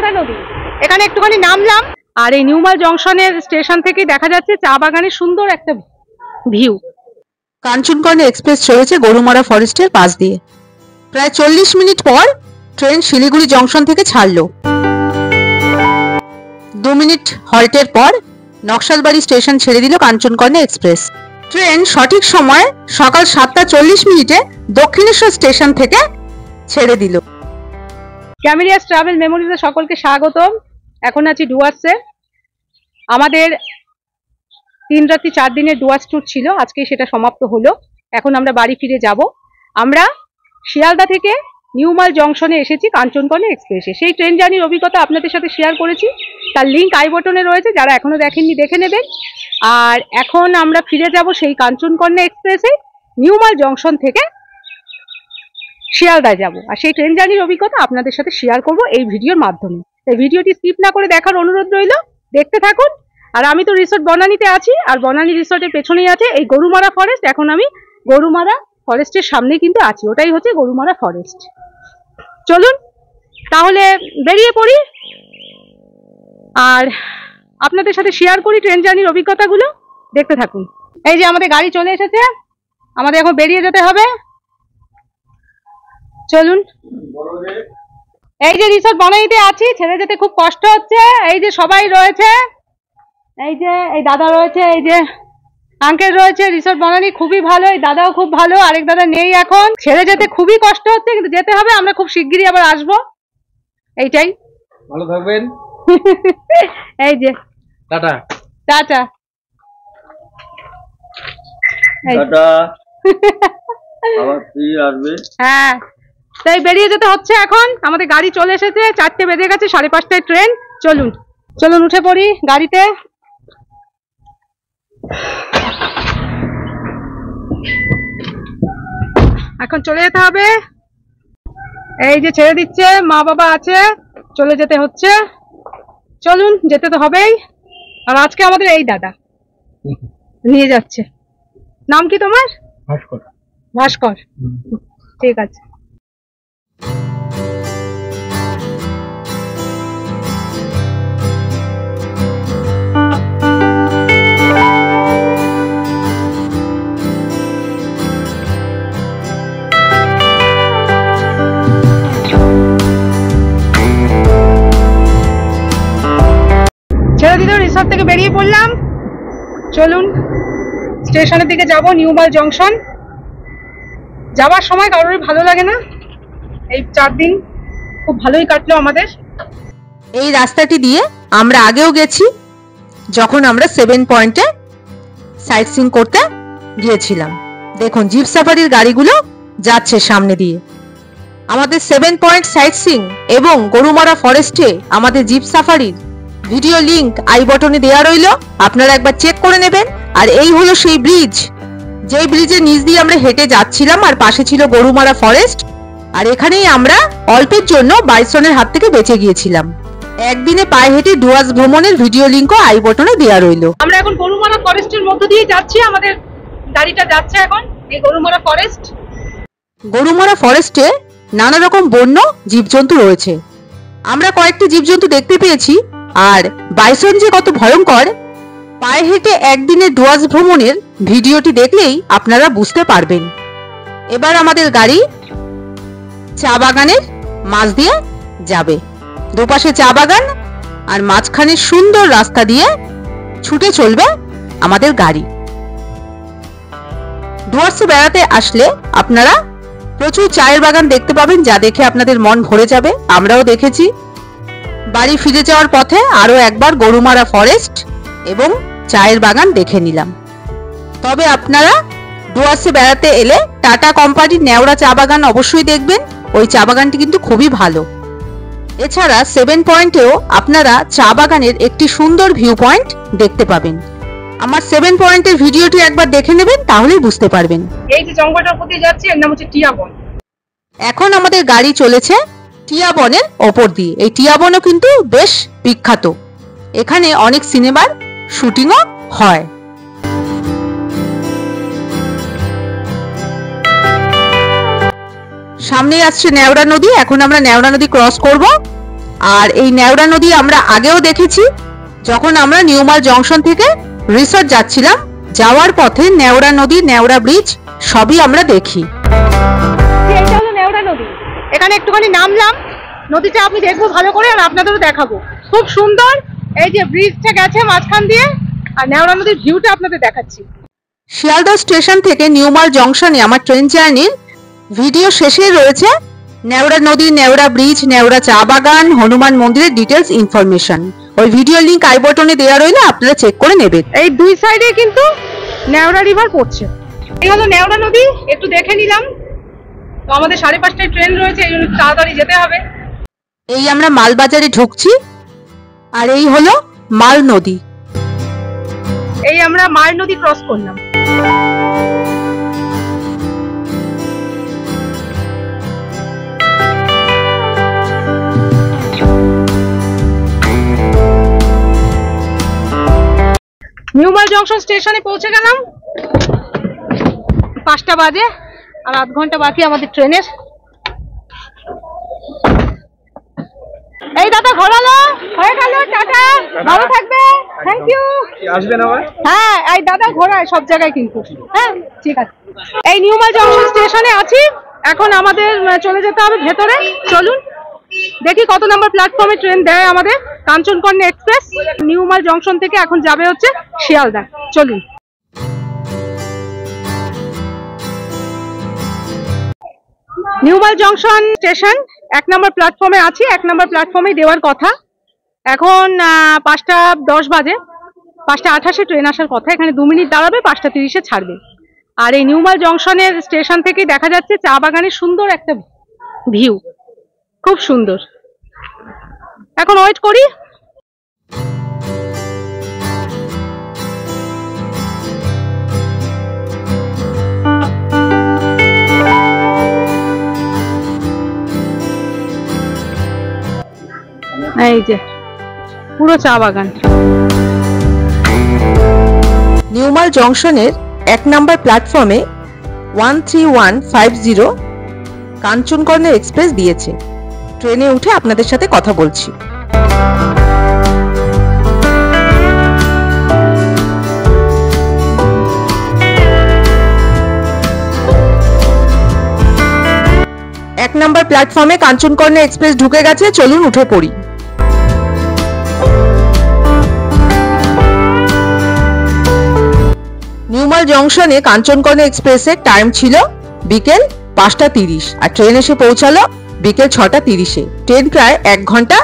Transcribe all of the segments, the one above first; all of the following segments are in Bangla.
নেওড়া নদী। এখানে একটুখানি নামলাম, আর এই নিউমাল জংশনের স্টেশন থেকে দেখা যাচ্ছে চা বাগানের সুন্দর একটা ভিউ। কাঞ্চনকন্যা এক্সপ্রেস চলেছে গরুমারা ফরেস্টের পাশ দিয়ে। প্রায় 40 মিনিট পর ট্রেন শিলিগুড়ি জংশন থেকে ছাড়লো। 2 মিনিট হল্টের পর নকশালবাড়ি স্টেশন ছেড়ে দিল কাঞ্চনকন্যা এক্সপ্রেস। ট্রেন সঠিক সময়ে সকাল 7টা 40 মিনিটে দক্ষিণেশ্বর স্টেশন থেকে ছেড়ে দিল। ক্যামেলিয়াস ট্রাভেল মেমোরিজে সকলকে স্বাগতম। এখন আছি ডুয়ার্সে। আমাদের 3 রাত্রি 4 দিনের ডুয়ার্স ট্যুর ছিল, আজকে সেটা সমাপ্ত হলো। এখন আমরা বাড়ি ফিরে যাব। আমরা শিয়ালদা থেকে নিউমাল জংশনে এসেছি কাঞ্চনকন্যা এক্সপ্রেসে। সেই ট্রেন জার্নির অভিজ্ঞতা আপনাদের সাথে শেয়ার করেছি, তার লিঙ্ক আই বটনে রয়েছে, যারা এখনো দেখেননি দেখে নেবেন। আর এখন আমরা ফিরে যাব সেই কাঞ্চনকন্যা এক্সপ্রেসে, নিউমাল জংশন থেকে শিয়ালদায় যাব। আর সেই ট্রেন জার্নির অভিজ্ঞতা আপনাদের সাথে শেয়ার করব এই ভিডিওর মাধ্যমে। এই ভিডিওটি স্কিপ না করে দেখার অনুরোধ রইল, দেখতে থাকুন। আর আমি তো রিসোর্ট বনানীতে আছি, আর বনানী রিসোর্টের পেছনেই আছে এই গরুমারা ফরেস্ট। এখন আমি গরুমারা ফরেস্টের সামনে কিন্তু আছি, ওটাই হচ্ছে গরুমারা ফরেস্ট। চলুন তাহলে বেরিয়ে পড়ি, আর আপনাদের সাথে শেয়ার করি ট্রেন জার্নির অভিজ্ঞতাগুলো। দেখতে থাকুন। এই যে আমাদের গাড়ি চলে এসেছে, আমাদের এখন বেরিয়ে যেতে হবে। চলুন। এই যে রিসোর্ট বনানীতে আছি, ছেড়ে যেতে খুব কষ্ট হচ্ছে। এই যে সবাই রয়েছে, এই যে এই দাদা রয়েছে, এই যে আঙ্কেল রয়েছে। রিসোর্ট বনানী খুবই ভালো, এই দাদাও খুব ভালো, আরেক দাদা নেই এখন। ছেড়ে যেতে খুবই কষ্ট হচ্ছে, কিন্তু যেতে হবে। আমরা খুব শিগগিরই আবার আসবো, এইটাই। ভালো থাকবেন। এই যে টাটা টাটা টাটা। আবার ফিরে আসবে। হ্যাঁ, তাই বেরিয়ে যেতে হচ্ছে এখন। আমাদের গাড়ি চলে এসেছে, 4টে বেজে গেছে, 5:30টায় ট্রেন। চলুন চলুন উঠে পড়ি গাড়িতে। এখন চলে যেতে হবে। এই যে ছেড়ে দিচ্ছে, মা বাবা আছে, চলে যেতে হচ্ছে। চলুন, যেতে তো হবেই। আর আজকে আমাদের এই দাদা নিয়ে যাচ্ছে। নাম কি তোমার? ভাস্কর। ভাস্কর, ঠিক আছে। ছেড়ে দিল, রিসোর্ট থেকে বেরিয়ে পড়লাম। চলুন স্টেশনের দিকে যাব, নিউমাল জংশন। যাওয়ার সময় কারোরই ভালো লাগে না। এই 4 দিন খুব ভালোই কাটলো আমাদের। এই রাস্তাটি দিয়ে আমরা আগেও গেছি, যখন আমরা 7 পয়েন্টে সাইট সিইং করতে গিয়েছিলাম। দেখুন জিপ সাফারির গাড়িগুলো যাচ্ছে সামনে দিয়ে। আমাদের 7 পয়েন্ট সাইট সিইং এবং গরুমারা ফরেস্টে আমাদের জিপ সাফারির ভিডিও লিংক আই বটনে দেওয়া রইল, আপনারা একবার চেক করে নেবেন। আর এই হলো সেই ব্রিজ, যেই ব্রিজের নিচ দিয়ে আমরা হেঁটে যাচ্ছিলাম, আর পাশে ছিল গরুমারা ফরেস্ট। আর এখানেই আমরা অল্পের জন্য বাইসনের হাত থেকে বেঁচে গিয়েছিলাম। একদিনে পায়ে হেঁটে ডুয়ার্স ভ্রমণের ভিডিও লিংকও আই বটনে দেওয়া রইল। আমরা এখন গরুমারা ফরেস্টের মধ্য দিয়ে যাচ্ছি, আমাদের গাড়িটা যাচ্ছে এখন এই গরুমারা ফরেস্ট। গরুমারা ফরেস্টে নানা রকম বন্য জীবজন্তু রয়েছে। আমরা কয়েকটি জীবজন্তু দেখতে পেয়েছি। আর বাইসন যে কত ভয়ঙ্কর, পায়ে হেঁটে একদিনে ডুয়ার্স ভ্রমণের ভিডিওটি দেখলেই আপনারা বুঝতে পারবেন। এবার আমাদের গাড়ি চা বাগানের মাঝ দিয়ে যাবে। দুপাশে চা বাগান, আর মাঝখানে সুন্দর রাস্তা দিয়ে ছুটে চলবে আমাদের গাড়ি। ডুয়ার্সে বেড়াতে আসলে আপনারা প্রচুর চায়ের বাগান দেখতে পাবেন, যা দেখে আপনাদের মন ভরে যাবে। আমরাও দেখেছি। বাড়ি ফিরে যাওয়ার পথে আরো একবার গরুমারা ফরেস্ট এবং চায়ের বাগান দেখে নিলাম। তবে আপনারা ডুয়ার্সে বেড়াতে এলে টাটা কোম্পানির নেওড়া চা বাগান অবশ্যই দেখবেন, ওই চা বাগানটি কিন্তু খুবই ভালো। এছাড়া 7 পয়েন্টেও আপনারা চা বাগানের একটি সুন্দর ভিউ পয়েন্ট দেখতে পাবেন। আমার 7 পয়েন্টের ভিডিওটি একবার দেখে নেবেন, তাহলেই বুঝতে পারবেন। এই যে জঙ্গলটার প্রতি যাচ্ছি, এর নাম হচ্ছে টিয়া বন। এখন আমাদের গাড়ি চলেছে টিয়া বনের ওপর দিয়ে। এই টিয়া বনও কিন্তু বেশ বিখ্যাত, এখানে অনেক সিনেমার শুটিংও হয়। সামনে আসছে নেওড়া নদী। এখন আমরা নেওড়া নদী ক্রস করব। আর এই নেওড়া নদী আমরা আগেও দেখেছি, যখন আমরা নিউমাল জংশন থেকে রিসর্ট যাচ্ছিলাম। যাওয়ার পথে নেওড়া নদী, নেওড়া ব্রিজ সবই আমরা দেখি। এইটা হলো নেওড়া নদী। এখানে একটুখানি নামলাম, নদীটা আমি দেখবো ভালো করে আর আপনাদেরও দেখাবো। খুব সুন্দর, এই যে ব্রিজটা গেছে মাঝখান দিয়ে, আর নেওড়া নদীর ভিউটা আপনাদের দেখাচ্ছি। শিয়ালদহ স্টেশন থেকে নিউমাল জংশনে আমার ট্রেন জার্নির ভিডিও শেষে রয়েছে নেওড়া নদী, নেওড়া ব্রিজ, নেওড়া চা বাগান, হনুমান মন্দিরের ডিটেলস ইনফরমেশন। ওই ভিডিও লিংক আই বাটনে দেওয়া রইলে আপনারা চেক করে নেবেন। এই দুই সাইডে কিন্তু নেওড়া রিভার পড়ছে। এই হলো নেওড়া নদী, একটু দেখে নিলাম। তো আমাদের 5:30টায় ট্রেন রয়েছে, এই জন্য তাড়াতাড়ি যেতে হবে। এই আমরা মালবাজারে ঢুকছি, আর এই হলো মাল নদী। এই আমরা মাল নদী ক্রস করলাম। নিউমাল জংশন স্টেশনে পৌঁছে গেলাম। 5টা বাজে, আর আধ ঘন্টা বাকি আমাদের ট্রেনের। এই দাদা ঘোরালো হয়ে গেল, টাটা, ভালো থাকবে, থ্যাংক ইউ। আসবেন আবার? হ্যাঁ, এই দাদা ঘোরায় সব জায়গায় কিন্তু। হ্যাঁ, ঠিক আছে। এই নিউমাল জংশন স্টেশনে আছি, এখন আমাদের চলে যেতে হবে ভেতরে। চলুন দেখি কত নম্বর প্ল্যাটফর্মে ট্রেন দেয় আমাদের। কাঞ্চনকন্যা এক্সপ্রেস নিউমাল জংশন থেকে এখন যাবে হচ্ছে শিয়ালদা। চলুন। নিউমাল জংশন স্টেশন 1 নম্বর প্ল্যাটফর্মে আছি। 1 নম্বর প্ল্যাটফর্মে দেওয়ার কথা। এখন 5:10 বাজে। 5:28-এ ট্রেন আসার কথা। এখানে 2 মিনিট দাঁড়াবে, 5:30-এ ছাড়বে। আর এই নিউমাল জংশনের স্টেশন থেকে দেখা যাচ্ছে চা বাগানের সুন্দর একটা ভিউ, খুব সুন্দর। এখন ওয়েট করি। এই যে পুরো চা বাগান। নিউমাল জংশনের 1 নম্বর প্ল্যাটফর্মে 13150 কাঞ্চনকন্যা এক্সপ্রেস দিয়েছে। ট্রেনে উঠে আপনাদের সাথে কথা বলছি। এক নম্বর প্ল্যাটফর্মে কাঞ্চনকন্যা এক্সপ্রেস ঢুকে গেছে। চলুন উঠে পড়ি। নিউমাল জংশনে কাঞ্চনকন্যা এক্সপ্রেসের টাইম ছিল বিকেল 5:30, আর ট্রেন এসে পৌঁছালো বিকেল 6:30-এ। ট্রেন প্রায় 1 ঘন্টা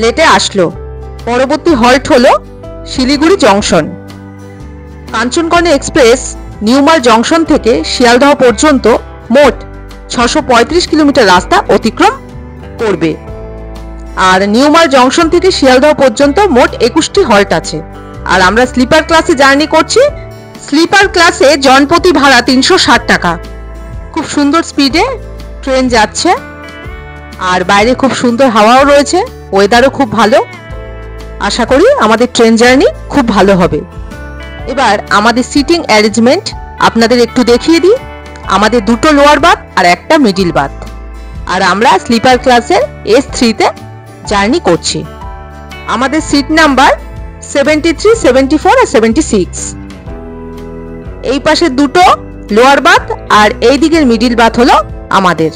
লেটে আসলো। পরবর্তী হল্ট হলো Siliguri junction. Kanchankanya express নিউমাল junction থেকে শিয়ালদহ পর্যন্ত মোট 635 কিলোমিটার রাস্তা অতিক্রম করবে। আর নিউমাল জংশন থেকে শিয়ালদহ পর্যন্ত মোট 21টি হল্ট আছে। আর আমরা স্লিপার ক্লাসে জার্নি করছি। স্লিপার ক্লাসে জনপ্রতি ভাড়া 360 টাকা। খুব সুন্দর স্পিডে ট্রেন যাচ্ছে, আর বাইরে খুব সুন্দর হাওয়াও রয়েছে, ওয়েদারও খুব ভালো। আশা করি আমাদের ট্রেন জার্নি খুব ভালো হবে। এবার আমাদের সিটিং অ্যারেঞ্জমেন্ট আপনাদের একটু দেখিয়ে দিই। আমাদের 2টো লোয়ার বার্থ আর একটা মিডিল বার্থ, আর আমরা স্লিপার ক্লাসের S3-তে জার্নি করছি। আমাদের সিট নাম্বার 73, 74 আর 76। এই পাশে 2টো লোয়ার বার্থ আর এই দিকের মিডিল বার্থ হলো আমাদের।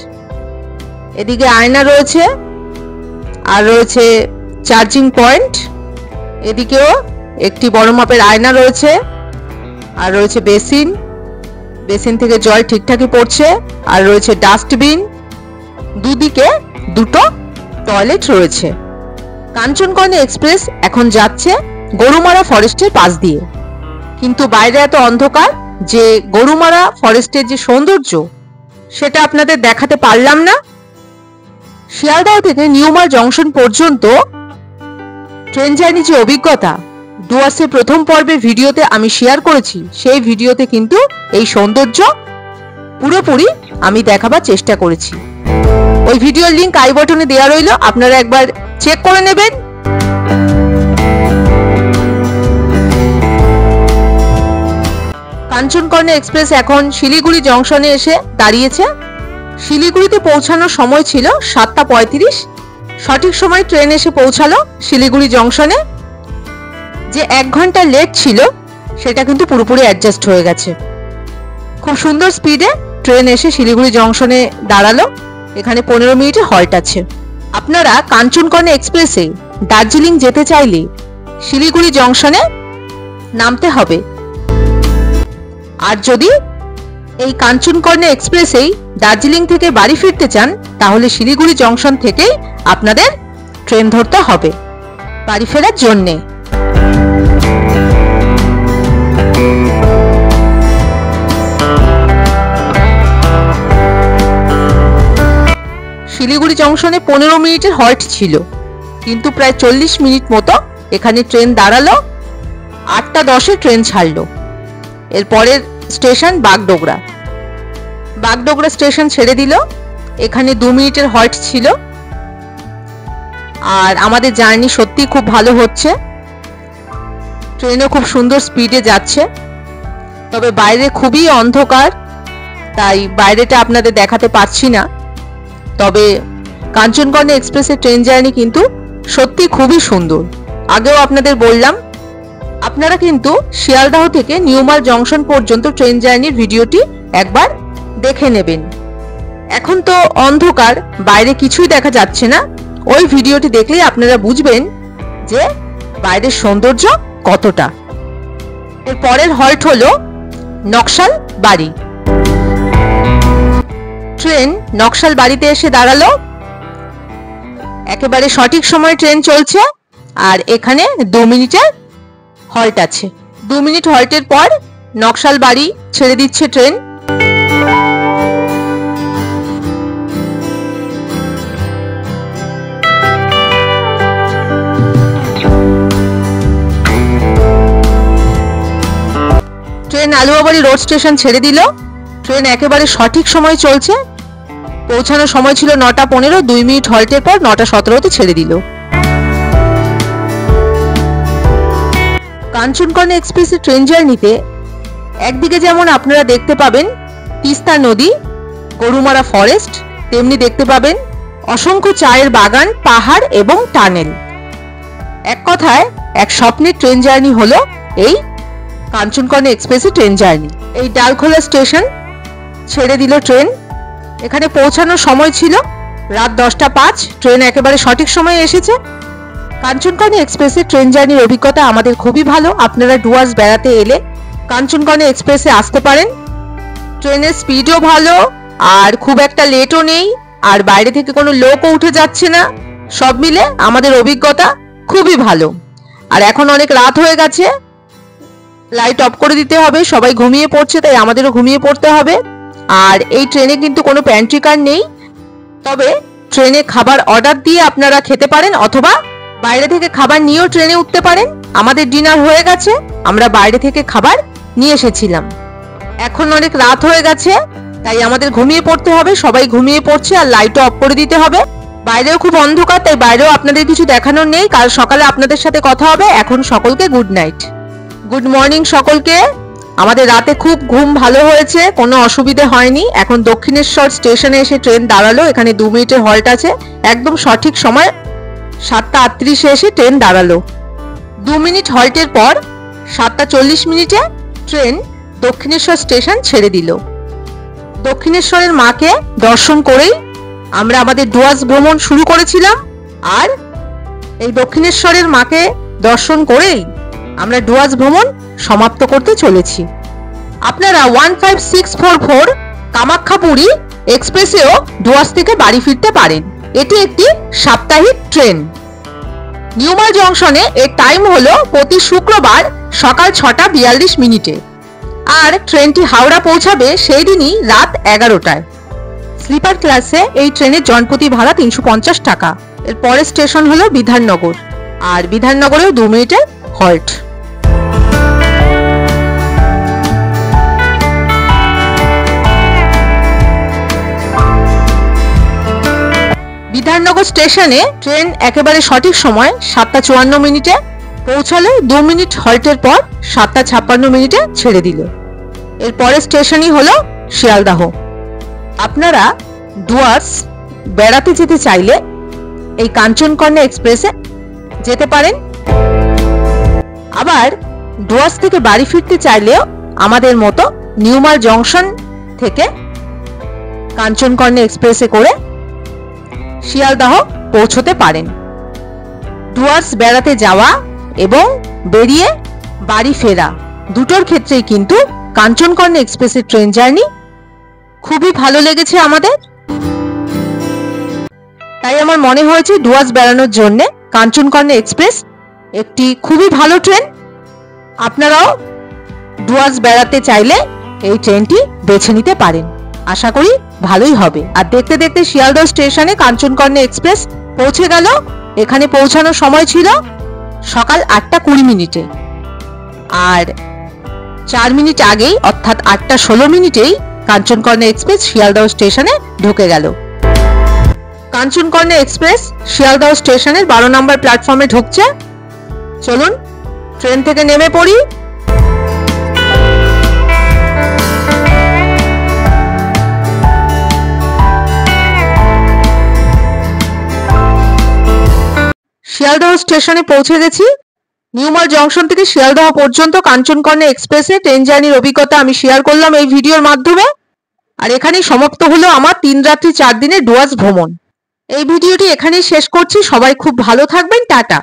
এদিকে আয়না রয়েছে, আর রয়েছে চার্জিং পয়েন্ট। এদিকেও একটি বড় মাপের আয়না রয়েছে, আর রয়েছে বেসিন। বেসিন থেকে জল ঠিকঠাকই পড়ছে, আর রয়েছে ডাস্টবিন। দুদিকে 2টো টয়লেট রয়েছে। কাঞ্চনকন্যা এক্সপ্রেস এখন যাচ্ছে গরুমারা ফরেস্টের পাশ দিয়ে, কিন্তু বাইরে এত অন্ধকার যে গরুমারা ফরেস্টের যে সৌন্দর্য সেটা আপনাদের দেখাতে পারলাম না। শিয়ালদহ থেকে নিউমাল জংশন পর্যন্ত ট্রেন জার্নি যে অভিজ্ঞতা ডুয়ার্সের প্রথম পর্বের ভিডিওতে আমি শেয়ার করেছি, সেই ভিডিওতে কিন্তু এই সৌন্দর্য পুরোপুরি আমি দেখাবার চেষ্টা করেছি। ওই ভিডিওর লিংক আই বাটনে দেওয়া রইল, আপনারা একবার চেক করে নেবেন। কাঞ্চনকন্যা এক্সপ্রেস এখন শিলিগুড়ি জংশনে এসে দাঁড়িয়েছে। শিলিগুড়িতে পৌঁছানোর সময় ছিল 7:35, সঠিক সময় ট্রেন এসে পৌঁছালো শিলিগুড়ি জংশনে। যে 1 ঘন্টা লেট ছিল সেটা কিন্তু পুরোপুরি অ্যাডজাস্ট হয়ে গেছে। খুব সুন্দর স্পিডে ট্রেন এসে শিলিগুড়ি জংশনে দাঁড়ালো। এখানে 15 মিনিটে হল্ট আছে। আপনারা কাঞ্চনকন্যা এক্সপ্রেসে দার্জিলিং যেতে চাইলে শিলিগুড়ি জংশনে নামতে হবে। আর যদি এই কাঞ্চনকন্যা এক্সপ্রেসেই দার্জিলিং থেকে বাড়ি ফিরতে চান তাহলে শিলিগুড়ি জংশন থেকেই আপনাদের ট্রেন ধরতে হবে বাড়ি ফেরার জন্যে। শিলিগুড়ি জংশনে 15 মিনিটের হল্ট ছিল, কিন্তু প্রায় 40 মিনিট মতো এখানে ট্রেন দাঁড়ালো। 8টা 10-এ ট্রেন ছাড়লো। এর পরের স্টেশন বাগডোগরা। বাগডোগরা স্টেশন ছেড়ে দিল। এখানে 2 মিনিটের হল্ট ছিল। আর আমাদের জার্নি সত্যি খুব ভালো হচ্ছে। ট্রেনও খুব সুন্দর স্পিডে যাচ্ছে। তবে বাইরে খুবই অন্ধকার, তাই বাইরেটা আপনাদের দেখাতে পারছি না। তবে কাঞ্চনকন্যা এক্সপ্রেসের ট্রেন জার্নি কিন্তু সত্যি খুবই সুন্দর। আগেও আপনাদের বললাম, আপনারা কিন্তু শিয়ালদাহ থেকে নিউমাল জংশন পর্যন্ত ট্রেন জার্নির ভিডিওটি একবার দেখে নেবেন। এখন তো অন্ধকার, বাইরে কিছুই দেখা যাচ্ছে না। ওই ভিডিওটি দেখলেই আপনারা বুঝবেন যে বাইরের সৌন্দর্য কতটা। এর পরের হল্ট হলো নকশাল বাড়ি। ট্রেন নকশাল বাড়িতে এসে দাঁড়ালো। একেবারে সঠিক সময় ট্রেন চলছে। আর এখানে 2 মিনিটের হল্ট আছে। 2 মিনিট হল্টের পর নকশাল বাড়ি ছেড়ে দিচ্ছে train. Train Aluabari road station ছেড়ে দিল। ট্রেন একেবারে সঠিক সময় চলছে। পৌঁছানোর সময় ছিল 9টা 15। 2 মিনিট হল্টের পর 9টা 17-তে ছেড়ে দিল। কাঞ্চনকন্যা এক্সপ্রেসের ট্রেন জার্নিতে একদিকে যেমন আপনারা দেখতে পাবেন তিস্তা নদী, গরুমারা ফরেস্ট, তেমনি দেখতে পাবেন অসংখ্য চায়ের বাগান, পাহাড় এবং টানেল। এক কথায় এক স্বপ্নের ট্রেন জার্নি হলো এই কাঞ্চনকন্যা এক্সপ্রেসের ট্রেন জার্নি। এই ডালখোলা স্টেশন ছেড়ে দিল ট্রেন। এখানে পৌঁছানোর সময় ছিল রাত 10টা 5। ট্রেন একেবারে সঠিক সময়ে এসেছে। কাঞ্চনকন্যা এক্সপ্রেসের ট্রেন জার্নির অভিজ্ঞতা আমাদের খুবই ভালো। আপনারা ডুয়ার্স বেড়াতে এলে কাঞ্চনকন্যা এক্সপ্রেসে আসতে পারেন। ট্রেনের স্পিডও ভালো, আর খুব একটা লেটও নেই, আর বাইরে থেকে কোনো লোকও উঠে যাচ্ছে না। সব মিলে আমাদের অভিজ্ঞতা খুবই ভালো। আর এখন অনেক রাত হয়ে গেছে, লাইট অফ করে দিতে হবে। সবাই ঘুমিয়ে পড়ছে, তাই আমাদেরও ঘুমিয়ে পড়তে হবে। আর এই ট্রেনে কিন্তু কোনো প্যান্ট্রি কার নেই। তবে ট্রেনে খাবার অর্ডার দিয়ে আপনারা খেতে পারেন, অথবা বাইরে থেকে খাবার নিয়েও ট্রেনে উঠতে পারেন। আমাদের ডিনার হয়ে গেছে, আমরা বাইরে থেকে খাবার নিয়ে এসেছিলাম। এখন অনেক রাত হয়ে গেছে, তাই আমাদের ঘুমিয়ে পড়তে হবে। সবাই ঘুমিয়ে পড়ছে, আর লাইটও অফ করে দিতে হবে। বাইরেও খুব অন্ধকার, তাই বাইরেও আপনাদের কিছু দেখানোর নেই। কাল সকালে আপনাদের সাথে কথা হবে। এখন সকলকে গুড নাইট, গুড মর্নিং সকলকে। আমাদের রাতে খুব ঘুম ভালো হয়েছে, কোনো অসুবিধে হয়নি। এখন দক্ষিণেশ্বর স্টেশনে এসে ট্রেন দাঁড়ালো। এখানে 2 মিনিটের হল্ট আছে। একদম সঠিক সময় 7টা 38-এ এসে ট্রেন দাঁড়ালো। 2 মিনিট হল্টের পর 7টা 40 মিনিটে ট্রেন দক্ষিণেশ্বর স্টেশন ছেড়ে দিল। দক্ষিণেশ্বরের মাকে দর্শন করেই আমরা আমাদের ডুয়ার্স ভ্রমণ শুরু করেছিলাম। আর এই দক্ষিণেশ্বরের মাকে দর্শন করেই আমরা ডুয়ার্স ভ্রমণ সমাপ্ত করতে চলেছি। আপনারা 15644 কামাখ্যাপুরী এক্সপ্রেসেও ডুয়ার্স থেকে বাড়ি ফিরতে পারেন। এটি একটি সাপ্তাহিক ট্রেন। নিউমাল জংশনে এর টাইম হলো প্রতি শুক্রবার সকাল 6টা 42 মিনিটে। আর ট্রেনটি হাওড়া পৌঁছাবে সেই দিনই রাত 11টায়। স্লিপার ক্লাসে এই ট্রেনের জনপ্রতি ভাড়া 350 টাকা। এর পরের স্টেশন হলো বিধাননগর। আর বিধাননগরেও 2 মিনিটের হল্ট। বিধাননগর স্টেশনে ট্রেন একেবারে সঠিক সময় 7টা 54 মিনিটে পৌঁছালে। 2 মিনিট হল্টের পর 7টা 56 মিনিটে ছেড়ে দিল। এর পরের স্টেশনই হলো শিয়ালদাহ। আপনারা ডুয়ার্স বেড়াতে যেতে চাইলে এই কাঞ্চনকন্যা এক্সপ্রেসে যেতে পারেন। আবার ডুয়ার্স থেকে বাড়ি ফিরতে চাইলেও আমাদের মতো নিউমাল জংশন থেকে কাঞ্চনকন্যা এক্সপ্রেসে করে শিয়ালদহ পৌঁছতে পারেন। ডুয়ার্স বেড়াতে যাওয়া এবং বেরিয়ে বাড়ি ফেরা দুটোর ক্ষেত্রেই কিন্তু কাঞ্চনকন্যা এক্সপ্রেসের ট্রেন জার্নি খুবই ভালো লেগেছে আমাদের। তাই আমার মনে হয়েছে ডুয়ার্স বেড়ানোর জন্য কাঞ্চনকন্যা এক্সপ্রেস একটি খুবই ভালো ট্রেন। আপনারাও ডুয়ার্স বেড়াতে চাইলে এই ট্রেনটি বেছে নিতে পারেন, আশা করি ভালোই হবে। আর দেখতে দেখতে শিয়ালদহ স্টেশনে কাঞ্চনকন্যা এক্সপ্রেস পৌঁছে গেল। এখানে পৌঁছানোর সময় ছিল সকাল 8:20 আর 4 মিনিট আগেই অর্থাৎ 8:16 কাঞ্চনকন্যা এক্সপ্রেস শিয়ালদহ স্টেশনে ঢুকে গেল। কাঞ্চনকন্যা এক্সপ্রেস শিয়ালদহ স্টেশনের 12 নম্বর প্ল্যাটফর্মে ঢুকছে। চলুন ট্রেন থেকে নেমে পড়ি। শিয়ালদহ স্টেশনে পৌঁছে গেছি। নিউমাল জংশন থেকে শিয়ালদহ পর্যন্ত কাঞ্চনকন্যা এক্সপ্রেসে ট্রেন জার্নির অভিজ্ঞতা আমি শেয়ার করলাম এই ভিডিওর মাধ্যমে। আর এখানেই সমাপ্ত হলো আমার 3 রাত্রি 4 দিনের ডুয়ার্স ভ্রমণ। এই ভিডিওটি এখানেই শেষ করছি। সবাই খুব ভালো থাকবেন। টাটা।